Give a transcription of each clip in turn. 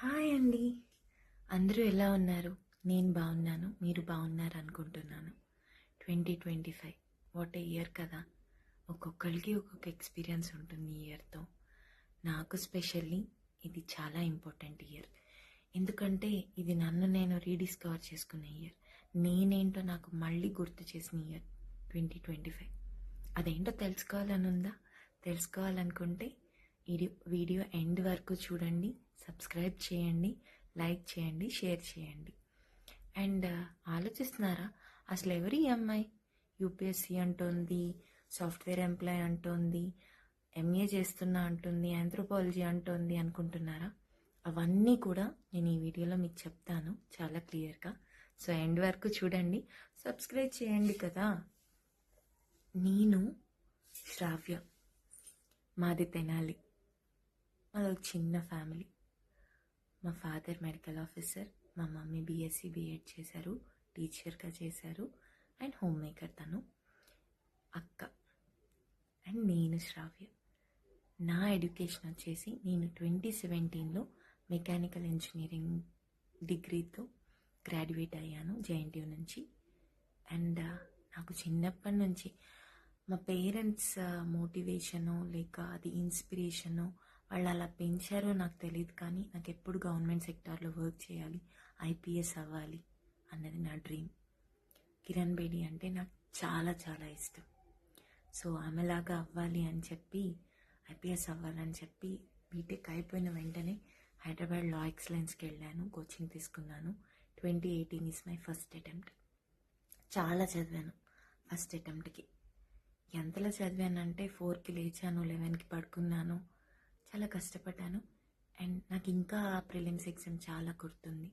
Hi అండి. అందరూ ఎలా ఉన్నారు? నేను బాగున్నాను. మీరు బాగున్నారు అనుకుంటున్నాను. 2025 వాట్ ఏ ఇయర్ కదా! ఒక్కొక్కరికి ఒక్కొక్క ఎక్స్పీరియన్స్ ఉంటుంది ఈ ఇయర్తో. నాకు స్పెషల్లీ ఇది చాలా ఇంపార్టెంట్ ఇయర్. ఎందుకంటే ఇది నన్ను నేను రీడిస్కవర్ చేసుకున్న ఇయర్. నేనేంటో నాకు మళ్ళీ గుర్తు చేసిన ఇయర్ 2025. అదేంటో తెలుసుకోవాలని ఉందా? తెలుసుకోవాలనుకుంటే వీడియో ఎండ్ వరకు చూడండి, సబ్స్క్రైబ్ చేయండి, లైక్ చేయండి, షేర్ చేయండి. అండ్ ఆలోచిస్తున్నారా అసలు ఎవరు ఈ అమ్మాయి? యూపీఎస్సీ అంటుంది, సాఫ్ట్వేర్ ఎంప్లాయ్ అంటుంది, ఎంఏ చేస్తున్నా అంటుంది, ఆంథ్రోపాలజీ అంటుంది అనుకుంటున్నారా? అవన్నీ కూడా నేను ఈ వీడియోలో మీకు చెప్తాను చాలా క్లియర్గా. సో ఎండ్ వరకు చూడండి, సబ్స్క్రైబ్ చేయండి కదా. నేను శ్రావ్య, మాది తెనాలి. మాది ఒక చిన్న ఫ్యామిలీ. మా ఫాదర్ మెడికల్ ఆఫీసర్, మా మమ్మీ బీఎస్సీ బీఎడ్ చేశారు, టీచర్గా చేశారు, అండ్ హోమ్ మేకర్ తను. అక్క అండ్ నేను శ్రావ్య. నా ఎడ్యుకేషన్ వచ్చేసి నేను 2017లో మెకానికల్ ఇంజనీరింగ్ డిగ్రీతో గ్రాడ్యుయేట్ అయ్యాను జేఎన్టీయూ నుంచి. అండ్ నాకు చిన్నప్పటి నుంచి మా పేరెంట్స్ మోటివేషను లేక అది ఇన్స్పిరేషను, వాళ్ళు అలా పెంచారో నాకు తెలియదు, కానీ నాకు ఎప్పుడు గవర్నమెంట్ సెక్టార్లో వర్క్ చేయాలి, ఐపీఎస్ అవ్వాలి అన్నది నా డ్రీమ్. కిరణ్ బేడి అంటే నాకు చాలా చాలా ఇష్టం. సో ఆమెలాగా అవ్వాలి అని చెప్పి, ఐపీఎస్ అవ్వాలని చెప్పి బీటెక్ అయిపోయిన వెంటనే హైదరాబాద్ లా ఎక్సలెన్స్కి వెళ్ళాను, కోచింగ్ తీసుకున్నాను. 2018 ఈజ్ మై ఫస్ట్ అటెంప్ట్. చాలా చదివాను ఫస్ట్ అటెంప్ట్కి. ఎంతలా చదివానంటే 4కి లేచాను, 11కి పడుకున్నాను, చాలా కష్టపడ్డాను. అండ్ నాకు ఇంకా ప్రిలిమ్స్ ఎగ్జామ్ చాలా గుర్తుంది.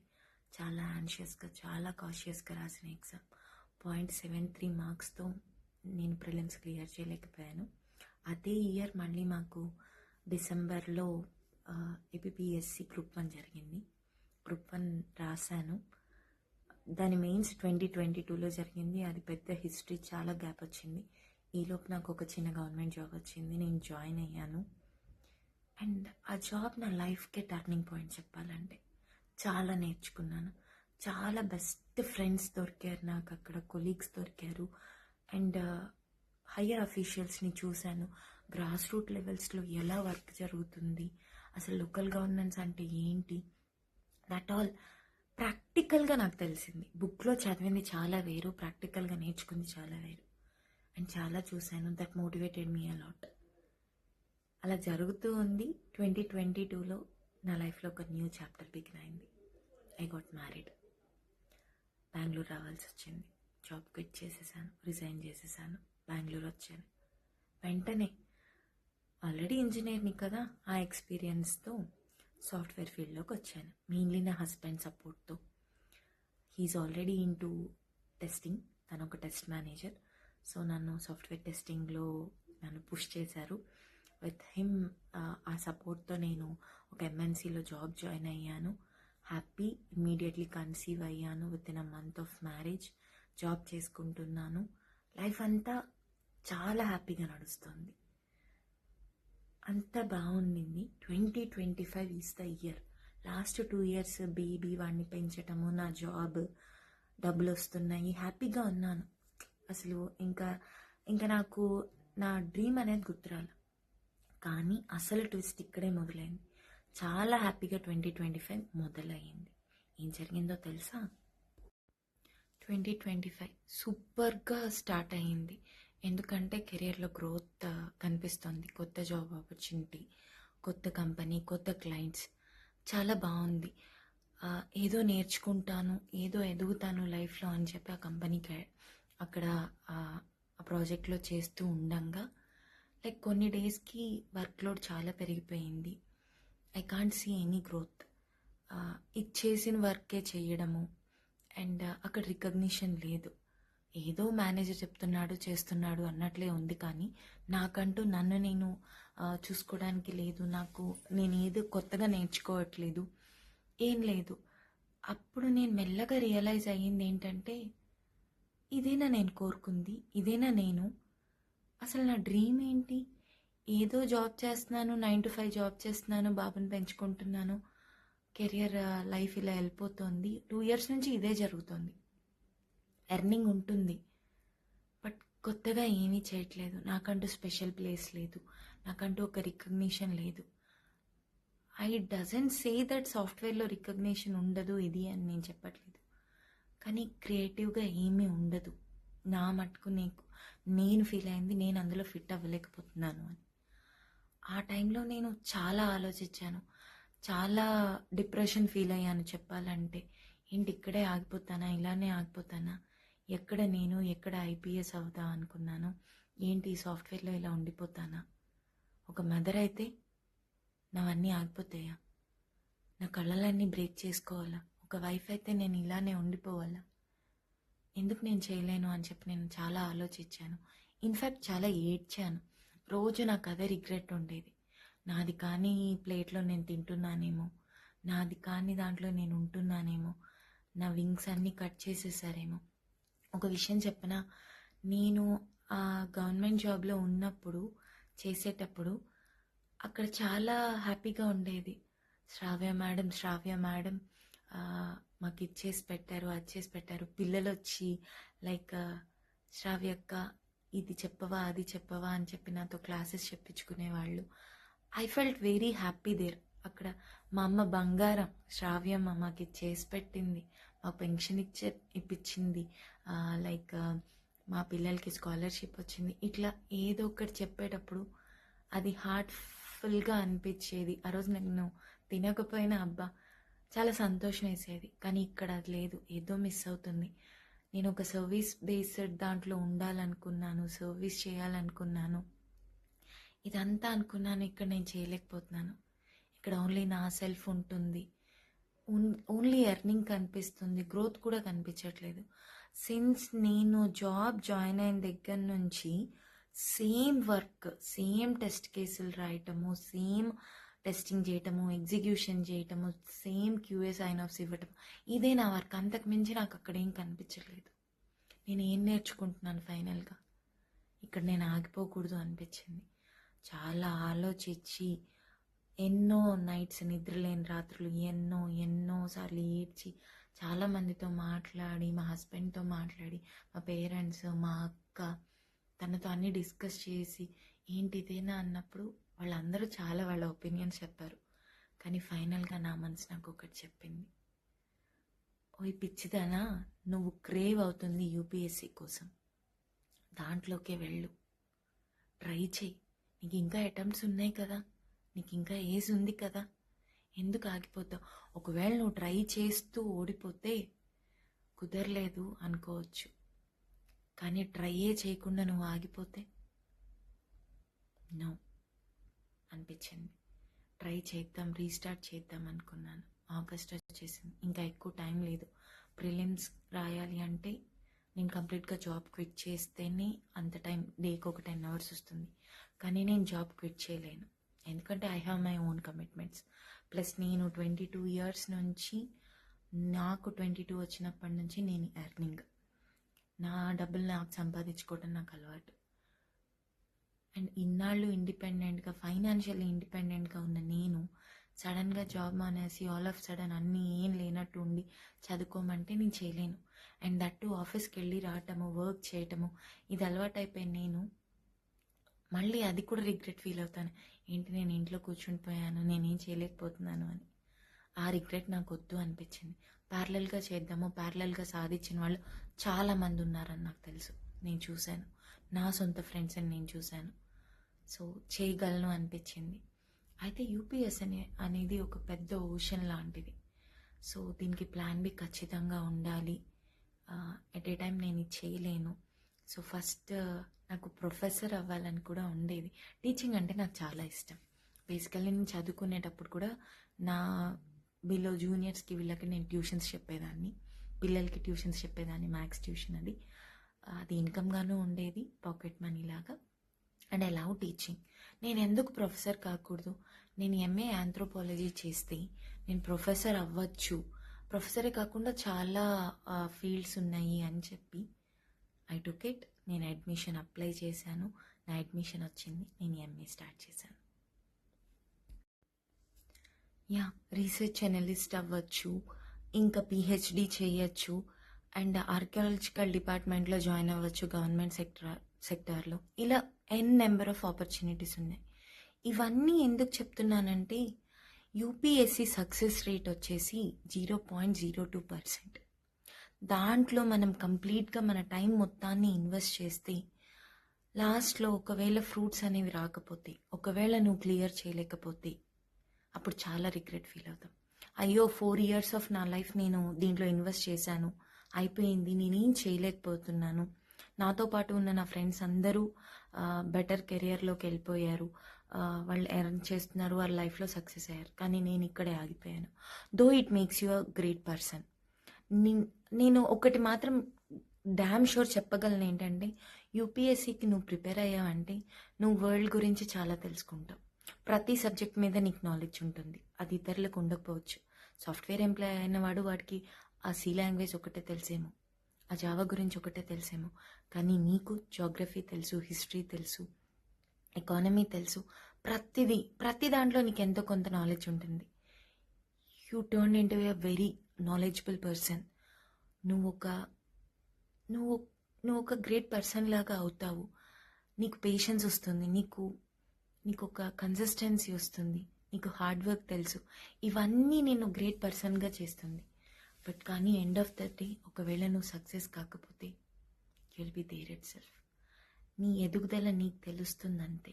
చాలా యాన్షియస్గా, చాలా కాషియస్గా రాసిన ఎగ్జామ్. 0.73 మార్క్స్తో నేను ప్రిలిమ్స్ క్లియర్ చేయలేకపోయాను. అదే ఇయర్ మళ్ళీ మాకు డిసెంబర్లో ఏపీపీఎస్సీ గ్రూప్ 1 జరిగింది. గ్రూప్ 1 రాశాను. దాని మెయిన్స్ 2022లో జరిగింది. అది పెద్ద హిస్టరీ, చాలా గ్యాప్ వచ్చింది. ఈలోపు నాకు ఒక చిన్న గవర్నమెంట్ జాబ్ వచ్చింది, నేను జాయిన్ అయ్యాను. అండ్ ఆ జాబ్ నా లైఫ్కే టర్నింగ్ పాయింట్ చెప్పాలంటే. చాలా నేర్చుకున్నాను, చాలా బెస్ట్ ఫ్రెండ్స్ దొరికారు నాకు అక్కడ, కొలీగ్స్ దొరికారు. అండ్ హయ్యర్ అఫీషియల్స్ని చూశాను, గ్రాస్ రూట్ లెవెల్స్లో ఎలా వర్క్ జరుగుతుంది, అసలు లోకల్ గవర్నెన్స్ అంటే ఏంటి, దట్ ఆల్ ప్రాక్టికల్గా నాకు తెలిసింది. బుక్లో చదివింది చాలా వేరు, ప్రాక్టికల్గా నేర్చుకుంది చాలా వేరు. అండ్ చాలా చూశాను, దట్ మోటివేటెడ్ మీ అలాట్. అలా జరుగుతూ ఉంది. 2022లో నా లైఫ్లో ఒక న్యూ చాప్టర్ బిగిన్ అయింది. I got married. బెంగళూరు రావాల్సి వచ్చింది. జాబ్ క్విట్ చేసేసాను, రిజైన్ చేసేసాను, బెంగళూరు వచ్చాను. వెంటనే ఆల్రెడీ ఇంజనీర్ని కదా, ఆ ఎక్స్పీరియన్స్తో సాఫ్ట్వేర్ ఫీల్డ్లోకి వచ్చాను, మెయిన్లీ నా హస్బెండ్ సపోర్ట్తో. హీఈస్ ఆల్రెడీ ఇంటూ టెస్టింగ్, తను ఒక టెస్ట్ మేనేజర్. సో నన్ను సాఫ్ట్వేర్ టెస్టింగ్లో నన్ను పుష్ చేశారు. విత్ హిమ్, ఆ సపోర్ట్తో నేను ఒక ఎంఎన్సీలో జాబ్ జాయిన్ అయ్యాను. హ్యాపీ. ఇమ్మీడియట్లీ కన్సీవ్ అయ్యాను. With in a month of marriage job చేసుకుంటున్నాను. లైఫ్ అంతా చాలా హ్యాపీగా నడుస్తుంది, అంత బాగుండింది. 2025 is the year. Last 2 years baby వాడిని పెంచటము, నా జాబ్, డబ్బులు వస్తున్నాయి, హ్యాపీగా ఉన్నాను. అసలు ఇంకా నాకు నా డ్రీమ్ అనేది గుర్తురాల. కానీ అసలు ట్విస్ట్ ఇక్కడే మొదలైంది. చాలా హ్యాపీగా 2025 మొదలయ్యింది. ఏం జరిగిందో తెలుసా? 2025 సూపర్గా స్టార్ట్ అయ్యింది. ఎందుకంటే కెరియర్లో గ్రోత్ కనిపిస్తుంది. కొత్త జాబ్ ఆపర్చునిటీ, కొత్త కంపెనీ, కొత్త క్లయింట్స్, చాలా బాగుంది. ఏదో నేర్చుకుంటాను, ఏదో ఎదుగుతాను లైఫ్లో అని చెప్పి ఆ కంపెనీకి అక్కడ ఆ ప్రాజెక్ట్లో చేస్తూ ఉండంగా లైక్ కొన్ని డేస్కి వర్క్లోడ్ చాలా పెరిగిపోయింది. I can't see any growth. ఇచ్చేసిన వర్కే చేయడము, అండ్ అక్కడ రికగ్నిషన్ లేదు. ఏదో మేనేజర్ చెప్తున్నాడు, చేస్తున్నాడు అన్నట్లే ఉంది, కానీ నాకంటూ నన్ను నేను చూసుకోవడానికి లేదు. నేను ఏదో కొత్తగా నేర్చుకోవట్లేదు, ఏం లేదు. అప్పుడు నేను మెల్లగా రియలైజ్ అయ్యింది ఏంటంటే, ఇదేనా నేను కోరుకుంది, ఇదేనా నేను, అసలు నా డ్రీమ్ ఏంటి? ఏదో జాబ్ చేస్తున్నాను, 9 to 5 జాబ్ చేస్తున్నాను, బాబుని పెంచుకుంటున్నాను, కెరియర్ లైఫ్ ఇలా వెళ్ళిపోతుంది. 2 ఇయర్స్ నుంచి ఇదే జరుగుతుంది. ఎర్నింగ్ ఉంటుంది, బట్ కొత్తగా ఏమీ చేయట్లేదు. నాకంటూ స్పెషల్ ప్లేస్ లేదు, నాకంటూ ఒక రికగ్నిషన్ లేదు. ఐ డజంట్ సే దట్ సాఫ్ట్వేర్లో రికగ్నిషన్ ఉండదు ఇది అని నేను చెప్పట్లేదు, కానీ క్రియేటివ్గా ఏమీ ఉండదు. నా మటుకు నేను ఫీల్ అయింది, నేను అందులో ఫిట్ అవ్వలేకపోతున్నాను అని. ఆ టైంలో నేను చాలా ఆలోచించాను, చాలా డిప్రెషన్ ఫీల్ అయ్యాను చెప్పాలంటే. ఏంటి ఇక్కడే ఆగిపోతానా, ఇలానే ఆగిపోతానా, ఎక్కడ ఐపీఎస్ అవుతా అనుకున్నాను, ఏంటి ఈ సాఫ్ట్వేర్లో ఇలా ఉండిపోతానా. ఒక మదర్ అయితే నావన్నీ ఆగిపోతాయా, నా కళ్ళలన్నీ బ్రేక్ చేసుకోవాలా. ఒక వైఫ్ అయితే నేను ఇలానే ఉండిపోవాలా, ఎందుకు నేను చేయలేను అని చెప్పి నేను చాలా ఆలోచించాను. ఇన్ఫ్యాక్ట్ చాలా ఏడ్చాను. రోజు నాకు అదే రిగ్రెట్ ఉండేది. నాది కానీ ప్లేట్లో నేను తింటున్నానేమో, నాది కానీ దాంట్లో నేను ఉంటున్నానేమో, నా వింగ్స్ అన్నీ కట్ చేసేసారేమో. ఒక విషయం చెప్పనా, నేను ఆ గవర్నమెంట్ జాబ్లో ఉన్నప్పుడు చేసేటప్పుడు అక్కడ చాలా హ్యాపీగా ఉండేది. శ్రావ్య మేడం మాకు ఇది చేసి పెట్టారు, అది చేసి పెట్టారు. పిల్లలు వచ్చి లైక్ శ్రావ్యక్క ఇది చెప్పవా అది చెప్పవా అని చెప్పి నాతో క్లాసెస్ చెప్పించుకునేవాళ్ళు. I felt very happy there. అక్కడ మా అమ్మ బంగారం, శ్రావ్యమ్మ మాకు ఇది చేసి పెట్టింది, మాకు పెన్షన్ ఇప్పించింది, లైక్ మా పిల్లలకి స్కాలర్షిప్ వచ్చింది. ఇట్లా ఏదో ఒకటి చెప్పేటప్పుడు అది హార్ట్ఫుల్గా అనిపించేది. ఆ రోజు నేను తినకపోయినా అబ్బా చాలా సంతోషం వేసేది. కానీ ఇక్కడ అది లేదు, ఏదో మిస్ అవుతుంది. నేను ఒక సర్వీస్ బేస్డ్ దాంట్లో ఉండాలనుకున్నాను, సర్వీస్ చేయాలనుకున్నాను, ఇదంతా అనుకున్నాను. ఇక్కడ నేను చేయలేకపోతున్నాను. ఇక్కడ ఓన్లీ నా సెల్ఫ్ ఉంటుంది, ఓన్లీ ఎర్నింగ్ కనిపిస్తుంది, గ్రోత్ కూడా కనిపించట్లేదు. సిన్స్ నేను జాబ్ జాయిన్ అయిన దగ్గర నుంచి సేమ్ వర్క్, సేమ్ టెస్ట్ కేసులు రాయటము, సేమ్ టెస్టింగ్ చేయటము, ఎగ్జిక్యూషన్ చేయటము, సేమ్ క్యూఏ సైన్ ఆఫ్స్ ఇవ్వటం, ఇదే నా వర్క్. అంతకు మించి నాకు అక్కడ ఏం కనిపించలేదు. నేను ఏం నేర్చుకుంటున్నాను ఫైనల్గా, ఇక్కడ నేను ఆగిపోకూడదు అనిపించింది. చాలా ఆలోచించి ఎన్నో నైట్స్, నిద్రలేని రాత్రులు, ఎన్నోసార్లు ఏడ్చి, చాలామందితో మాట్లాడి, మా హస్బెండ్తో మాట్లాడి, మా పేరెంట్స్, మా అక్క, తనతో అన్నీ డిస్కస్ చేసి ఏంటి ఇదేనా అన్నప్పుడు వాళ్ళందరూ చాలా వాళ్ళ ఒపీనియన్స్ చెప్పారు. కానీ ఫైనల్గా నా మనసు నాకు ఒకటి చెప్పింది, ఓ పిచ్చిదానా, నువ్వు క్రేవ్ అవుతుంది యూపీఎస్సీ కోసం, దాంట్లోకే వెళ్ళు, ట్రై చేయి, నీకు ఇంకా అటెంప్ట్స్ ఉన్నాయి కదా, నీకు ఇంకా ఏజ్ ఉంది కదా, ఎందుకు ఆగిపోతావు. ఒకవేళ నువ్వు ట్రై చేస్తూ ఓడిపోతే కుదరలేదు అనుకోవచ్చు, కానీ ట్రైయే చేయకుండా నువ్వు ఆగిపోతే నో అనిపించింది. ట్రై చేద్దాం, రీస్టార్ట్ చేద్దాం అనుకున్నాను. ఆగస్ట్ వచ్చేసింది, ఇంకా ఎక్కువ టైం లేదు. ప్రిలిమ్స్ రాయాలి అంటే నేను కంప్లీట్గా జాబ్ క్విట్ చేస్తేనే అంత టైం, డేకి ఒక 10 hours వస్తుంది. కానీ నేను జాబ్ క్విట్ చేయలేను, ఎందుకంటే I have my own commitments. Plus నేను 22 years నుంచి, నాకు 22 వచ్చినప్పటి నుంచి నేను ఎర్నింగ్, నా డబ్బులు నాకు సంపాదించుకోవడం నాకు అలవాటు. అండ్ ఇన్నాళ్ళు ఇండిపెండెంట్గా, ఫైనాన్షియల్లీ ఇండిపెండెంట్గా ఉన్న నేను సడన్గా జాబ్ మానేసి ఆల్ ఆఫ్ సడన్ అన్నీ ఏం లేనట్టు ఉండి చదువుకోమంటే నేను చేయలేను. అండ్ దట్టు ఆఫీస్కి వెళ్ళి రావటము, వర్క్ చేయటము, ఇది అలవాటు అయిపోయి నేను మళ్ళీ అది కూడా రిగ్రెట్ ఫీల్ అవుతాను. ఏంటి నేను ఇంట్లో కూర్చుని పోయాను, నేనేం చేయలేకపోతున్నాను అని. ఆ రిగ్రెట్ నాకు వద్దు అనిపించింది. ప్యారలల్గా చేద్దాము, ప్యారలల్గా సాధించిన వాళ్ళు చాలామంది ఉన్నారని నాకు తెలుసు, నేను చూశాను, నా సొంత ఫ్రెండ్స్ అని నేను చూశాను. సో చేయగలను అనిపించింది. అయితే యూపీఎస్ అనేది ఒక పెద్ద ఓషన్ లాంటిది. సో దీనికి ప్లాన్ బి ఖచ్చితంగా ఉండాలి. ఎట్ ఏ టైం నేను ఇది చేయలేను. సో ఫస్ట్ నాకు ప్రొఫెసర్ అవ్వాలని కూడా ఉండేది. టీచింగ్ అంటే నాకు చాలా ఇష్టం. బేసికల్లీ నేను చదువుకునేటప్పుడు కూడా నా బిలో జూనియర్స్కి వీళ్ళకి నేను ట్యూషన్స్ చెప్పేదాన్ని, పిల్లలకి ట్యూషన్స్ చెప్పేదాన్ని, మ్యాథ్స్ ట్యూషన్. అది ఇన్కమ్గాను ఉండేది, పాకెట్ మనీ లాగా. And I love teaching. నేను ఎందుకు ప్రొఫెసర్ కాకూడదు, నేను ఎంఏ ఆంథ్రోపాలజీ చేస్తే నేను ప్రొఫెసర్ అవ్వచ్చు, ప్రొఫెసరే కాకుండా చాలా ఫీల్డ్స్ ఉన్నాయి అని చెప్పి ఐ టుక్ ఇట్. నేను అడ్మిషన్ అప్లై చేశాను, నా అడ్మిషన్ వచ్చింది, నేను ఎంఏ స్టార్ట్ చేశాను. రీసెర్చ్ అనలిస్ట్ అవ్వచ్చు, ఇంకా పిహెచ్డి చేయొచ్చు, అండ్ ఆర్కియాలజికల్ డిపార్ట్మెంట్లో జాయిన్ అవ్వచ్చు గవర్నమెంట్ సెక్టార్లో. ఇలా నెంబర్ ఆఫ్ ఆపర్చునిటీస్ ఉన్నాయి. ఇవన్నీ ఎందుకు చెప్తున్నానంటే యూపీఎస్సి సక్సెస్ రేట్ వచ్చేసి 0.02%. దాంట్లో మనం కంప్లీట్గా మన టైం మొత్తాన్ని ఇన్వెస్ట్ చేస్తే లాస్ట్లో ఒకవేళ ఫ్రూట్స్ అనేవి రాకపోతే, ఒకవేళ నువ్వు క్లియర్ చేయలేకపోతే అప్పుడు చాలా రిగ్రెట్ ఫీల్ అవుతాం. అయ్యో 4 years ఆఫ్ నా లైఫ్ నేను దీంట్లో ఇన్వెస్ట్ చేశాను, అయిపోయింది, నేనేం చేయలేకపోతున్నాను, నాతో పాటు ఉన్న నా ఫ్రెండ్స్ అందరూ బెటర్ కెరియర్లోకి వెళ్ళిపోయారు, వాళ్ళు ఎర్న్ చేస్తున్నారు, వాళ్ళ లైఫ్లో సక్సెస్ అయ్యారు, కానీ నేను ఇక్కడే ఆగిపోయాను. Though it makes you a great person. నేను ఒకటి మాత్రం డ్యామ్ షూర్ చెప్పగలను ఏంటంటే యూపీఎస్సికి నువ్వు ప్రిపేర్ అయ్యావంటే నువ్వు వరల్డ్ గురించి చాలా తెలుసుకుంటావు. ప్రతి సబ్జెక్ట్ మీద నీకు నాలెడ్జ్ ఉంటుంది, అది ఇతరులకు ఉండకపోవచ్చు. సాఫ్ట్వేర్ ఎంప్లాయ్ అయిన వాడికి ఆ సి లాంగ్వేజ్ ఒకటే తెలిసేమో, ఆ జావా గురించి ఒకటే తెలిసేమో, కానీ నీకు జోగ్రఫీ తెలుసు, హిస్టరీ తెలుసు, ఎకానమీ తెలుసు, ప్రతి దాంట్లో నీకు ఎంతో కొంత నాలెడ్జ్ ఉంటుంది. You turn into a very knowledgeable person. నువ్వు ఒక గ్రేట్ పర్సన్ లాగా అవుతావు. నీకు పేషెన్స్ వస్తుంది, నీకు ఒక కన్సిస్టెన్సీ వస్తుంది, నీకు హార్డ్ వర్క్ తెలుసు. ఇవన్నీ నేను గ్రేట్ పర్సన్గా చేస్తుంది. బట్ కానీ ఎండ్ ఆఫ్ ద డే ఒకవేళ నువ్వు సక్సెస్ కాకపోతే you'll be there itself. నీ ఎదుగుదల నీకు తెలుస్తుందంతే,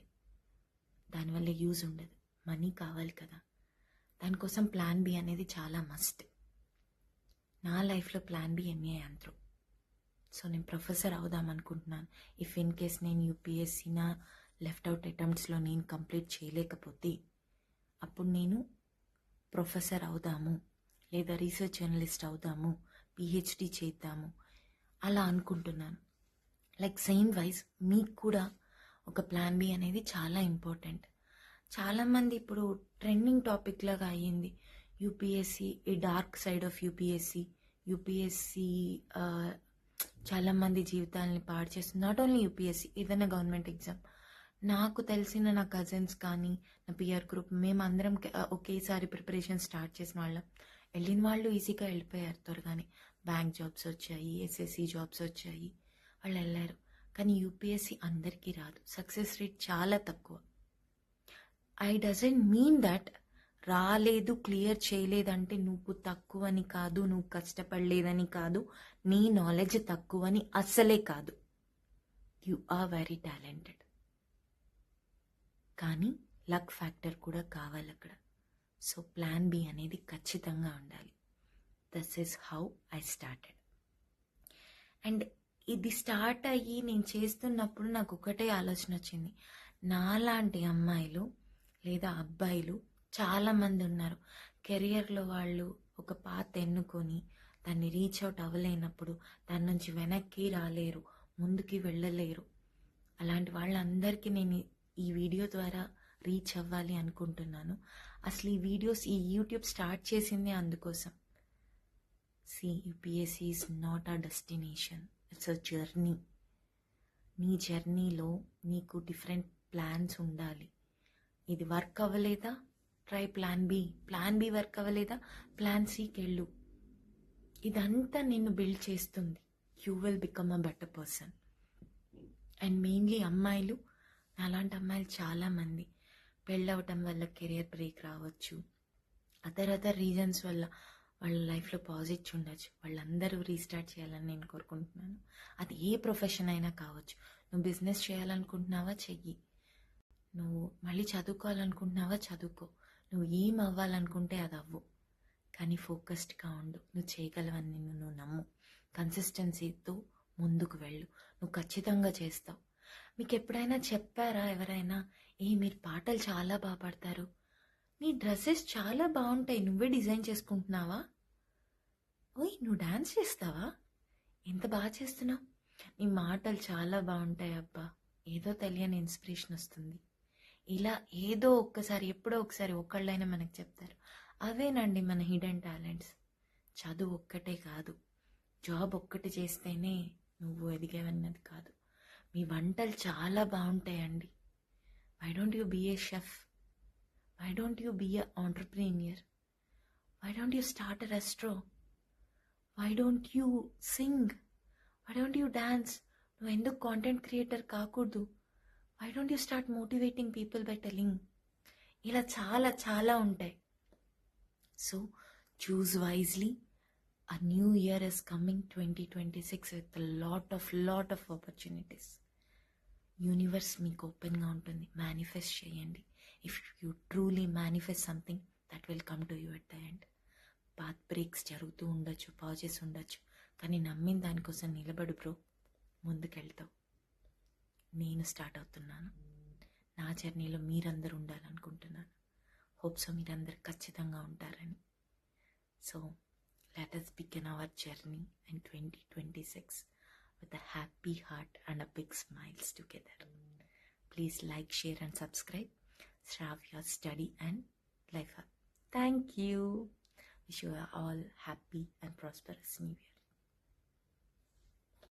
దానివల్ల యూజ్ ఉండదు. మనీ కావాలి కదా, దానికోసం ప్లాన్ బి అనేది చాలా మస్ట్. నా లైఫ్లో ప్లాన్ బి ఎంఏ యాంత్రో. సో నేను ప్రొఫెసర్ అవుదాం అనుకుంటున్నాను. ఇఫ్ ఇన్ కేస్ నేను యూపీఎస్సీ నా లెఫ్ట్ అవుట్ అటెంప్ట్స్లో నేను కంప్లీట్ చేయలేకపోతే అప్పుడు నేను ప్రొఫెసర్ అవుదాము, లేదా రీసెర్చ్ జర్నలిస్ట్ అవుదాము, పిహెచ్డి చేద్దాము అలా అనుకుంటున్నాను. లైక్ సేమ్ వైజ్ మీకు కూడా ఒక ప్లాన్ బి అనేది చాలా ఇంపార్టెంట్. చాలామంది ఇప్పుడు ట్రెండింగ్ టాపిక్ లాగా అయ్యింది యూపీఎస్సీ, ఈ డార్క్ సైడ్ ఆఫ్ యూపీఎస్సీ చాలామంది జీవితాలని పాడు చేస్తుంది. నాట్ ఓన్లీ యూపీఎస్సీ, ఏదైనా గవర్నమెంట్ ఎగ్జామ్. నాకు తెలిసిన నా కజిన్స్ కానీ నా పియర్ గ్రూప్ మేమందరం ఒకేసారి ప్రిపరేషన్ స్టార్ట్ చేసిన వాళ్ళం. వెళ్ళిన వాళ్ళు ఈజీగా వెళ్ళిపోయారు త్వరగానే. బ్యాంక్ జాబ్స్ వచ్చాయి, ఎస్ఎస్సి జాబ్స్ వచ్చాయి, వాళ్ళు వెళ్ళారు. కానీ యూపీఎస్సీ అందరికీ రాదు, సక్సెస్ రేట్ చాలా తక్కువ. ఐ డజంట్ మీన్ దట్ రాలేదు, క్లియర్ చేయలేదంటే నువ్వు తక్కువని కాదు, నువ్వు కష్టపడలేదని కాదు, నీ నాలెడ్జ్ తక్కువని అస్సలే కాదు. You are very talented. కానీ లక్ ఫ్యాక్టర్ కూడా కావాలి అక్కడ. సో ప్లాన్ బి అనేది ఖచ్చితంగా ఉండాలి. This is how I started. And ఇది స్టార్ట్ అయ్యి నేను చేస్తున్నప్పుడు నాకు ఒకటే ఆలోచన వచ్చింది. నాలాంటి అమ్మాయిలు లేదా అబ్బాయిలు చాలామంది ఉన్నారు. కెరియర్లో వాళ్ళు ఒక పాత్ ఎన్నుకొని దాన్ని రీచ్ అవుట్ అవ్వలేనప్పుడు దాని నుంచి వెనక్కి రాలేరు, ముందుకి వెళ్ళలేరు. అలాంటి వాళ్ళందరికీ నేను ఈ వీడియో ద్వారా రీచ్ అవ్వాలి అనుకుంటున్నాను. అసలు ఈ యూట్యూబ్ స్టార్ట్ చేసింది అందుకోసం. UPSC is not a destination, it's a journey. నీ జర్నీలో నీకు డిఫరెంట్ ప్లాన్స్ ఉండాలి. ఇది వర్క్ అవ్వలేదా, try plan B. Plan B work అవ్వలేదా, ప్లాన్ సికి వెళ్ళు. ఇదంతా నిన్ను బిల్డ్ చేస్తుంది. You will become a better person. And mainly అమ్మాయిలు, అలాంటి అమ్మాయిలు చాలామంది పెళ్ళవటం వల్ల కెరియర్ బ్రేక్ రావచ్చు, అదర్ రీజన్స్ వల్ల వాళ్ళ లైఫ్లో పాజిటివ్ ఉండొచ్చు. వాళ్ళందరూ రీస్టార్ట్ చేయాలని నేను కోరుకుంటున్నాను. అది ఏ ప్రొఫెషన్ అయినా కావచ్చు. నువ్వు బిజినెస్ చేయాలనుకుంటున్నావా, చెయ్యి. నువ్వు మళ్ళీ చదువుకోవాలనుకుంటున్నావా, చదువుకో. నువ్వు ఏం అవ్వాలనుకుంటే అది అవ్వు, కానీ ఫోకస్డ్గా ఉండు. నువ్వు చేయగలవని నువ్వు నమ్ము. కన్సిస్టెన్సీతో ముందుకు వెళ్ళు, నువ్వు ఖచ్చితంగా చేస్తావు. మీకు ఎప్పుడైనా చెప్పారా ఎవరైనా, మీరు పాటలు చాలా బాగా పాడతారు, నీ డ్రెస్సెస్ చాలా బాగుంటాయి, నువ్వే డిజైన్ చేసుకుంటున్నావా, నువ్వు డాన్స్ చేస్తావా, ఎంత బాగా చేస్తున్నావు, నీ మాటలు చాలా బాగుంటాయి అబ్బా, ఏదో తెలియని ఇన్స్పిరేషన్ వస్తుంది. ఇలా ఏదో ఒక్కసారి, ఎప్పుడో ఒకసారి ఒకళ్ళైనా మనకు చెప్తారు. అవేనండి మన హిడెన్ టాలెంట్స్. చదువు ఒక్కటే కాదు, జాబ్ ఒక్కటి చేస్తేనే నువ్వు ఎదిగేవన్నది కాదు. మీ వంటలు చాలా బాగుంటాయండి. Why don't you be a chef? Why don't you be an entrepreneur? Why don't you start a restaurant? Why don't you sing? Why don't you dance? నువ్వు ఎందుకు కాంటెంట్ క్రియేటర్ కాకూడదు? Why don't you start motivating people by telling? ఇలా చాలా చాలా ఉంటాయి. So choose wisely. A new year is coming, 2026, with a lot of opportunities. Universe మీకు ఓపెన్గా ఉంటుంది. మేనిఫెస్ట్ చేయండి. If you truly manifest something, that will come to you at the end. Path breaks జరుగుతూ ఉండొచ్చు, పాజెస్ ఉండొచ్చు, కానీ నమ్మిన దానికోసం నిలబడు బ్రో, ముందుకెళ్తావు. నేను స్టార్ట్ అవుతున్నాను. నా జర్నీలో మీరందరూ ఉండాలనుకుంటున్నాను. హోప్స్ మీరందరూ ఖచ్చితంగా ఉంటారని. So let us begin our journey in 2026 with a happy heart and a big smiles together. Please like, share and subscribe. Shravya Study and Life Hub. Thank you. Wish you all happy and prosperous New Year.